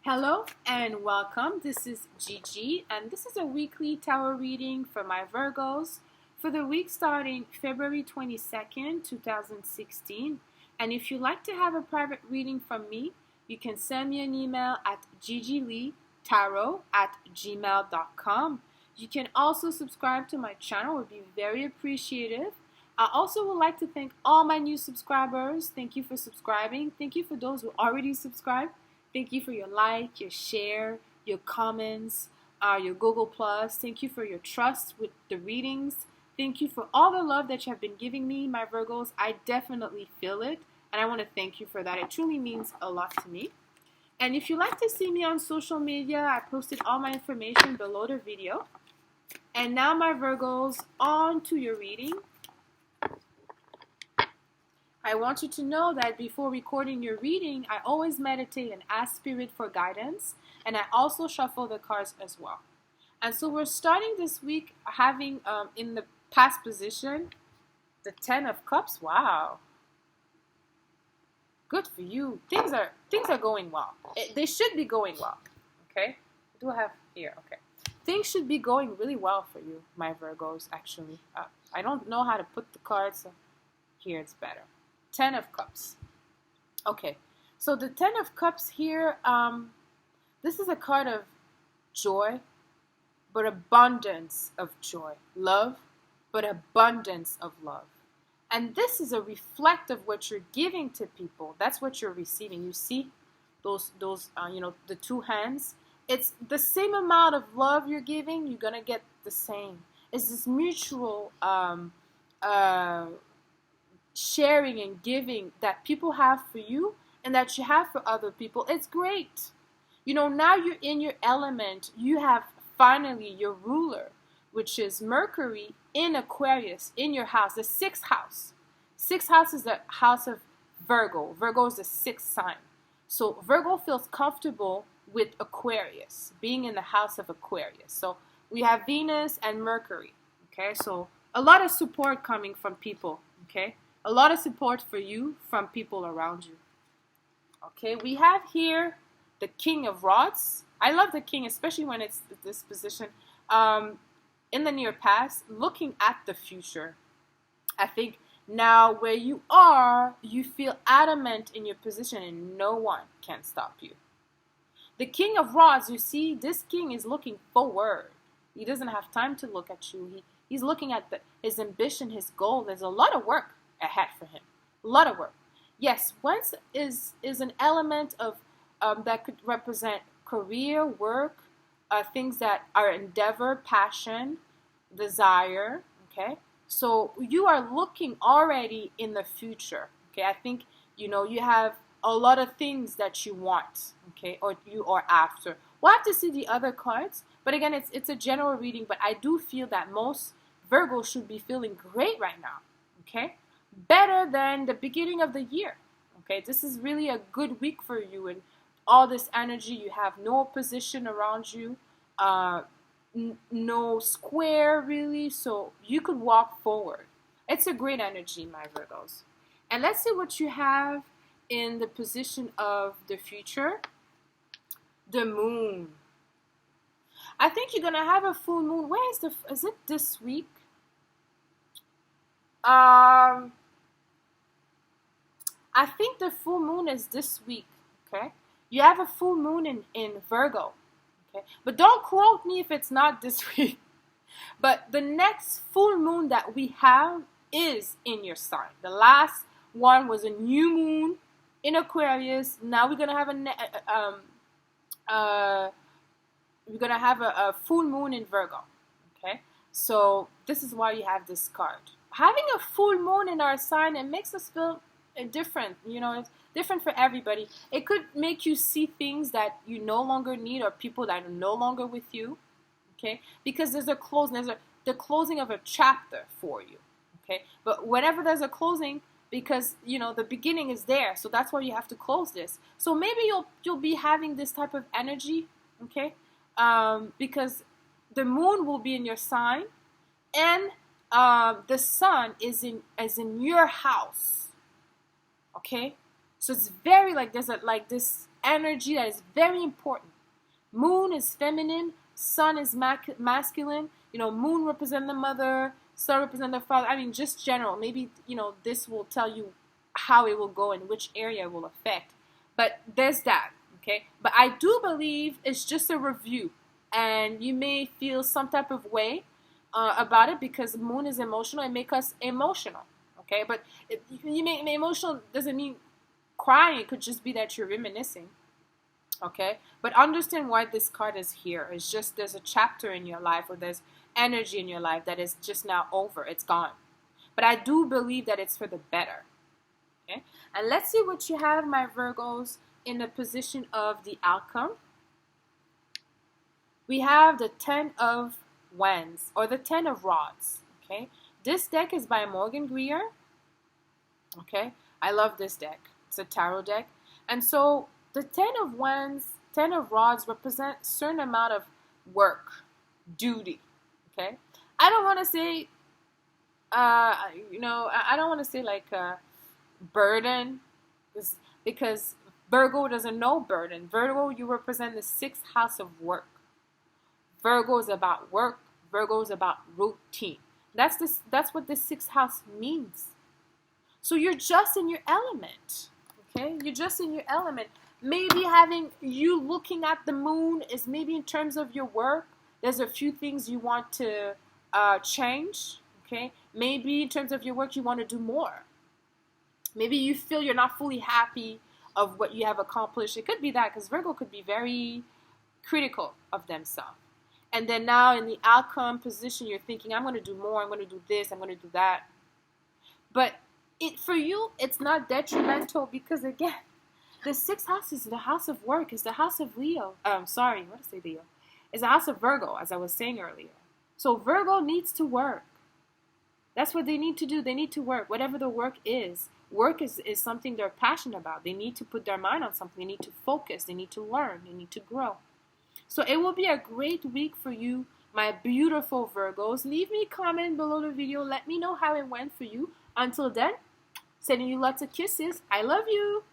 Hello and welcome. This is Gigi, and this is a weekly tarot reading for my Virgos for the week starting February 22nd, 2016. And if you'd like to have a private reading from me, you can send me an email at gigileetarot@gmail.com. You can also subscribe to my channel, it would be very appreciative. I also would like to thank all my new subscribers. Thank you for subscribing. Thank you for those who already subscribed. Thank you for your like, your share, your comments, your Google Plus. Thank you for your trust with the readings. Thank you for all the love that you have been giving me, my Virgos. I definitely feel it, and I want to thank you for that. It truly means a lot to me. And if you like to see me on social media, I posted all my information below the video. And now, my Virgos, on to your reading. I want you to know that before recording your reading, I always meditate and ask Spirit for guidance, and I also shuffle the cards as well. And so we're starting this week having in the past position the 10 of Cups. Wow, good for you. Things are going well. They should be going well. Okay, what do I have here? Okay, things should be going really well for you, my Virgos. Actually, I don't know how to put the cards. So here it's better. 10 of Cups. Okay, so the 10 of Cups here, this is a card of joy, but abundance of joy. Love, but abundance of love. And this is a reflect of what you're giving to people. That's what you're receiving. You see those the two hands? It's the same amount of love you're giving, you're going to get the same. It's this mutual sharing and giving that people have for you and that you have for other people. It's great. Now you're in your element. You have finally your ruler, which is Mercury in Aquarius in your house, the 6th house. 6th house is the house of Virgo. Virgo is the 6th sign. So Virgo feels comfortable with Aquarius, being in the house of Aquarius. So we have Venus and Mercury. Okay, so a lot of support coming from people. Okay, a lot of support for you from people around you. Okay, we have here the King of Rods. I love the King, especially when it's this position. In the near past, looking at the future. I think now where you are, you feel adamant in your position and no one can stop you. The King of Rods, you see, this king is looking forward. He doesn't have time to look at you. He's looking at his ambition, his goal. There's a lot of work ahead for him. A lot of work. Yes, once is an element of that could represent career, work, things that are endeavor, passion, desire. Okay, so you are looking already in the future. Okay, I think you have a lot of things that you want. Okay, or you are after. We'll have to see the other cards, but again, it's a general reading. But I do feel that most Virgos should be feeling great right now. Okay, better than the beginning of the year. Okay, this is really a good week for you and all this energy. You have no opposition around you, no square really, so you could walk forward. It's a great energy, my Virgos. And let's see what you have in the position of the future. The moon. I think you're gonna have a full moon. Where is it this week? I think the full moon is this week. Okay, you have a full moon in Virgo. Okay, but don't quote me if it's not this week. But the next full moon that we have is in your sign. The last one was a new moon in Aquarius. Now we're gonna have a full moon in Virgo. Okay, so this is why you have this card. Having a full moon in our sign, it makes us feel different. It's different for everybody. It could make you see things that you no longer need or people that are no longer with you. Okay, because there's a closing. The closing of a chapter for you. Okay, but whenever there's a closing, because the beginning is there, so that's why you have to close this. So maybe you'll be having this type of energy. Okay, because the moon will be in your sign, and the sun is in your house. Okay, so it's very there's this energy that is very important. Moon is feminine, sun is masculine. You know, moon represents the mother, sun represents the father. I mean, just general. Maybe, you know, this will tell you how it will go and which area it will affect. But there's that, okay? But I do believe it's just a review. And you may feel some type of way about it because moon is emotional. It makes us emotional, okay? But you may emotional doesn't mean crying. It could just be that you're reminiscing, okay? But understand why this card is here. It's just there's a chapter in your life or there's energy in your life that is just now over. It's gone. But I do believe that it's for the better, okay? And let's see what you have, my Virgos, in the position of the outcome. We have the 10 of Wands, or the 10 of Rods, okay? This deck is by Morgan Greer, okay? I love this deck. It's a tarot deck. And so the 10 of Wands, 10 of Rods represent a certain amount of work, duty, okay? I don't want to say, you know, I don't want to say like burden, because Virgo doesn't know burden. Virgo, you represent the 6th house of work. Virgo is about work. Virgo is about routine. That's what the 6th house means. So you're just in your element, okay? You're just in your element. Maybe having you looking at the moon is maybe in terms of your work. There's a few things you want to change, okay? Maybe in terms of your work, you want to do more. Maybe you feel you're not fully happy of what you have accomplished. It could be that, because Virgo could be very critical of themselves. And then now in the outcome position, you're thinking, I'm going to do more, I'm going to do this, I'm going to do that. But for you, it's not detrimental because, again, the 6th house is the house of work. It's the house of Leo. Sorry, what did I say Leo? It's the house of Virgo, as I was saying earlier. So Virgo needs to work. That's what they need to do. They need to work, whatever the work is. Work is something they're passionate about. They need to put their mind on something. They need to focus. They need to learn. They need to grow. So it will be a great week for you, my beautiful Virgos. Leave me a comment below the video. Let me know how it went for you. Until then, sending you lots of kisses. I love you.